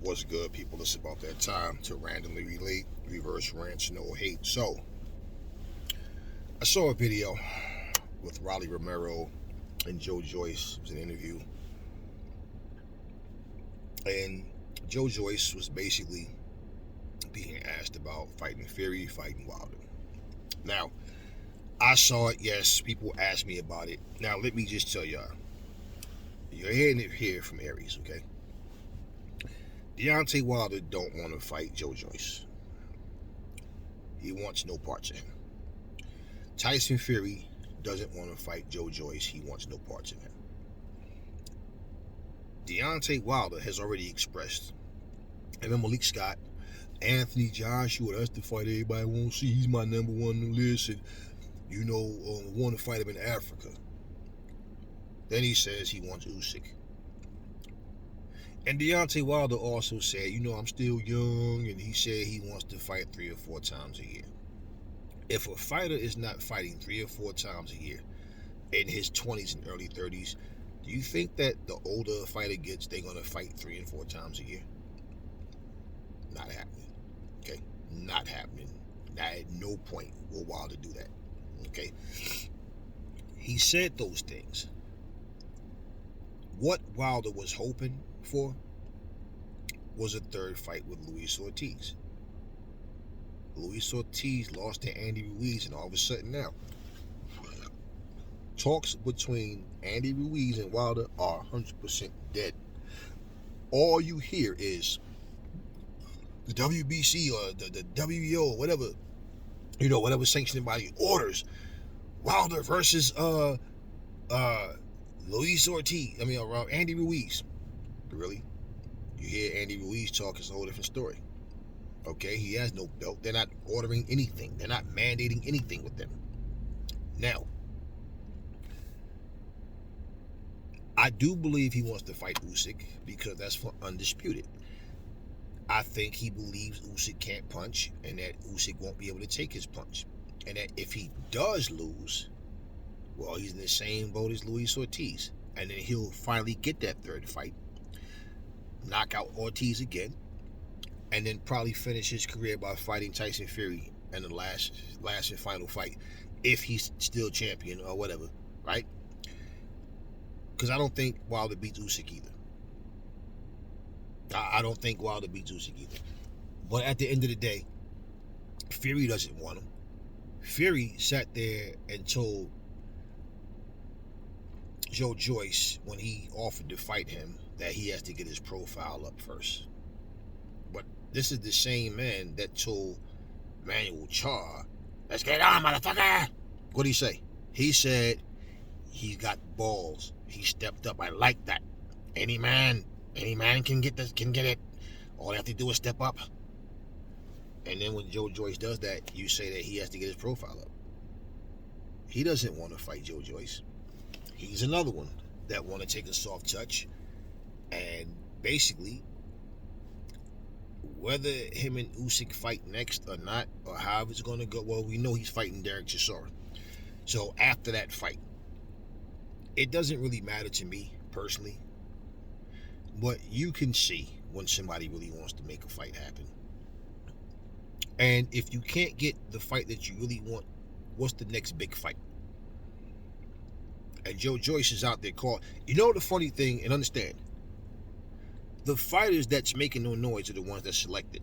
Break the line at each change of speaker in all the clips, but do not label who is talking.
What's good, people? It's about that time to randomly relate, reverse rants, no hate. So, I saw a video with Raleigh Romero and Joe Joyce. It was an interview. And Joe Joyce was basically being asked about fighting Fury, fighting Wilder. Now, I saw it, yes. People asked me about it. Now, let me just tell y'all. You're hearing it here from Aries, okay? Deontay Wilder don't want to fight Joe Joyce. He wants no parts of him. Tyson Fury doesn't want to fight Joe Joyce. He wants no parts of him. Deontay Wilder has already expressed, and then Malik Scott, Anthony Joshua, that's the fight everybody won't see. He's my number one on the list, and want to fight him in Africa. Then he says he wants Usyk. And Deontay Wilder also said, I'm still young, and he said he wants to fight 3 or 4 times a year. If a fighter is not fighting 3 or 4 times a year in his 20s and early 30s, do you think that the older a fighter gets, they're going to fight 3 and 4 times a year? Not happening. Okay? Not happening. At no point will Wilder do that. Okay? He said those things. What Wilder was hoping for was a third fight with Luis Ortiz. Luis Ortiz lost to Andy Ruiz, and all of a sudden now, talks between Andy Ruiz and Wilder are 100% dead. All you hear is the WBC or the WBO or whatever, whatever sanctioning body orders Wilder versus Luis Ortiz. Andy Ruiz. Really? You hear Andy Ruiz talk, it's a whole different story. Okay, he has no belt. They're not ordering anything. They're not mandating anything with them. Now, I do believe he wants to fight Usyk because that's for undisputed. I think he believes Usyk can't punch and that Usyk won't be able to take his punch. And that if he does lose, well, he's in the same boat as Luis Ortiz. And then he'll finally get that third fight, knock out Ortiz again, and then probably finish his career by fighting Tyson Fury in the last and final fight, if he's still champion or whatever, right? Because I don't think Wilder beats Usyk either. I don't think Wilder beats Usyk either. But at the end of the day, Fury doesn't want him. Fury sat there and told Joe Joyce when he offered to fight him that he has to get his profile up first. But this is the same man that told Manuel Char, let's get on, motherfucker. What did he say? He said he's got balls. He stepped up. I like that. Any man can get it. All they have to do is step up. And then when Joe Joyce does that, you say that he has to get his profile up. He doesn't want to fight Joe Joyce. He's another one that want to take a soft touch, and basically, whether him and Usyk fight next or not, or how it's going to go, well, we know he's fighting Derek Chisora. So after that fight, it doesn't really matter to me personally, but you can see when somebody really wants to make a fight happen. And if you can't get the fight that you really want, what's the next big fight? And Joe Joyce is out there calling. You know the funny thing, and understand, the fighters that's making no noise are the ones that's selected.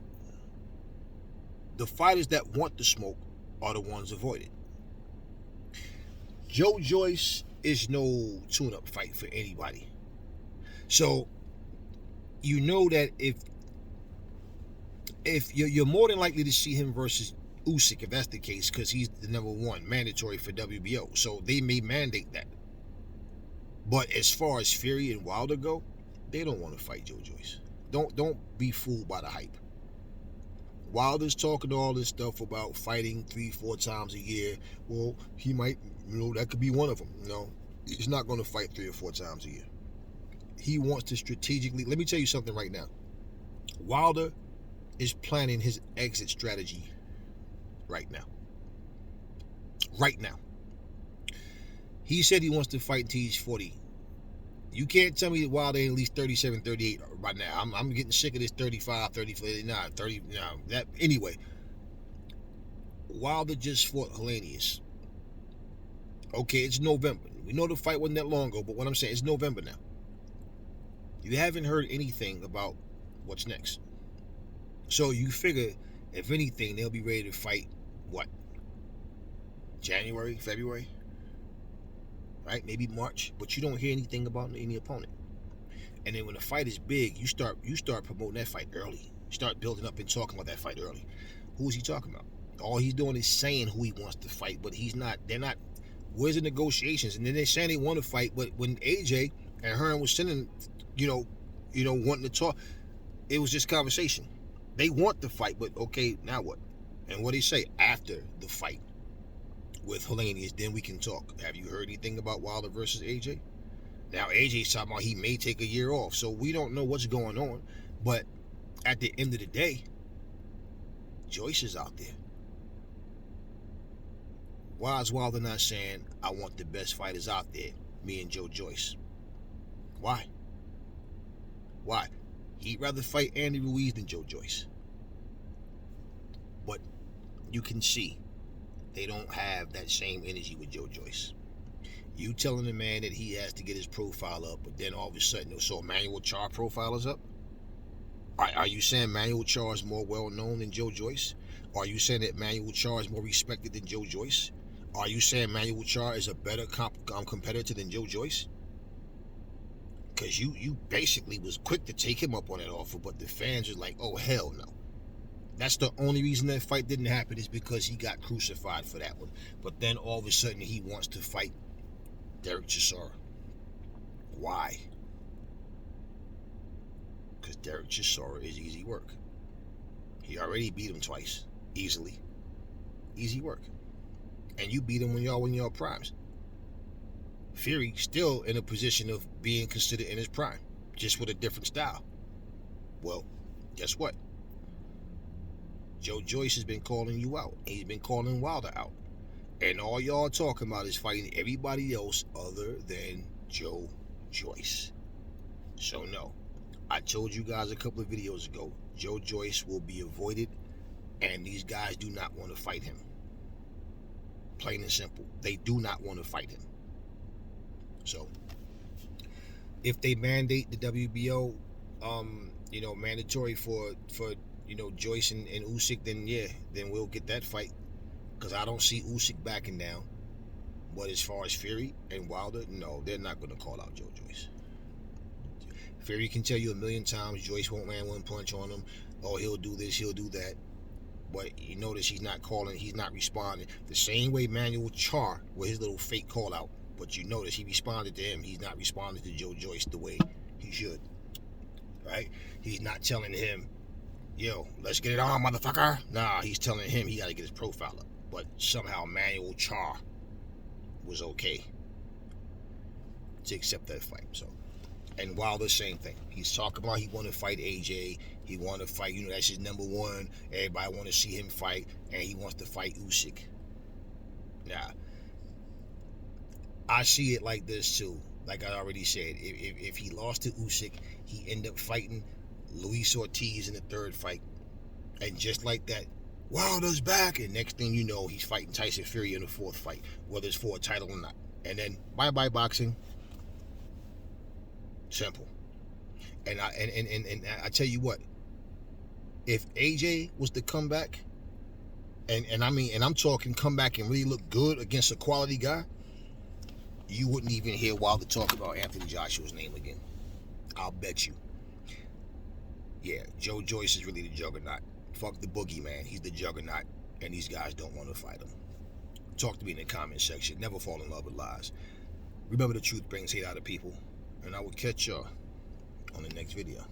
The fighters that want the smoke are the ones avoided. Joe Joyce is no tune-up fight for anybody. So, you know that if you're more than likely to see him versus Usyk, if that's the case, because he's the number one mandatory for WBO. So they may mandate that. But as far as Fury and Wilder go, they don't want to fight Joe Joyce. Don't be fooled by the hype. Wilder's talking all this stuff about fighting 3-4 times a year. Well, he might, that could be one of them. He's not going to fight 3 or 4 times a year. He wants to strategically. Let me tell you something right now. Wilder is planning his exit strategy right now. Right now. He said he wants to fight until he's 40 You can't tell me that Wilder ain't at least 37, 38 right now. I'm getting sick of this 35, 34, nah, 30, nah, that, anyway. Wilder just fought Helenius. Okay, it's November. We know the fight wasn't that long ago, but what I'm saying, it's November now. You haven't heard anything about what's next. So you figure, if anything, they'll be ready to fight, what? January, February? Right? Maybe March. But you don't hear anything about any opponent. And then when the fight is big, you start promoting that fight early. Start building up and talking about that fight early. Who is he talking about? All he's doing is saying who he wants to fight, but they're not, where's the negotiations? And then they're saying they want to fight, but when AJ and Hearn was sending, wanting to talk, it was just conversation. They want the fight, but okay, now what? And what do they say? After the fight with Helenius, then we can talk. Have you heard anything about Wilder versus AJ? Now AJ's talking about he may take a year off, so we don't know what's going on. But at the end of the day, Joyce is out there. Why is Wilder not saying, I want the best fighters out there, me and Joe Joyce? Why? Why? He'd rather fight Andy Ruiz than Joe Joyce. But you can see they don't have that same energy with Joe Joyce. You telling the man that he has to get his profile up, but then all of a sudden, so Manuel Charr profile is up? Are you saying Manuel Charr is more well-known than Joe Joyce? Are you saying that Manuel Charr is more respected than Joe Joyce? Are you saying Manuel Charr is a better competitor than Joe Joyce? Because you basically was quick to take him up on that offer, but the fans are like, oh, hell no. That's the only reason that fight didn't happen, is because he got crucified for that one. But then all of a sudden he wants to fight Derek Chisora. Why? Because Derek Chisora is easy work. He already beat him twice. Easily. Easy work. And you beat him when y'all primes. Fury still in a position of being considered in his prime, just with a different style. Well, guess what? Joe Joyce has been calling you out. He's been calling Wilder out. And all y'all talking about is fighting everybody else other than Joe Joyce. So no, I told you guys a couple of videos ago, Joe Joyce will be avoided, and these guys do not want to fight him. Plain and simple. They do not want to fight him. So, if they mandate the WBO, mandatory for Joyce and Usyk, then we'll get that fight. Because I don't see Usyk backing down. But as far as Fury and Wilder, no, they're not going to call out Joe Joyce. Fury can tell you a million times Joyce won't land one punch on him. Oh, he'll do this, he'll do that. But you notice he's not calling, he's not responding. The same way Manuel Charr with his little fake call out. But you notice he responded to him. He's not responding to Joe Joyce the way he should. Right? He's not telling him, yo, let's get it on, motherfucker. Nah, he's telling him he got to get his profile up. But somehow Manuel Charr was okay to accept that fight. So, and Wilder, same thing. He's talking about he want to fight AJ. He want to fight, that's his number one. Everybody want to see him fight, and he wants to fight Usyk. Now, I see it like this too. Like I already said, if he lost to Usyk, he end up fighting Luis Ortiz in the third fight, and just like that, Wilder's back, and next thing you know, he's fighting Tyson Fury in the fourth fight, whether it's for a title or not. And then bye boxing. Simple. And I tell you what, if AJ was to come back, and I'm talking come back and really look good against a quality guy, you wouldn't even hear Wilder talk about Anthony Joshua's name again. I'll bet you. Yeah, Joe Joyce is really the juggernaut. Fuck the boogeyman. He's the juggernaut, and these guys don't want to fight him. Talk to me in the comment section. Never fall in love with lies. Remember, the truth brings hate out of people, and I will catch y'all on the next video.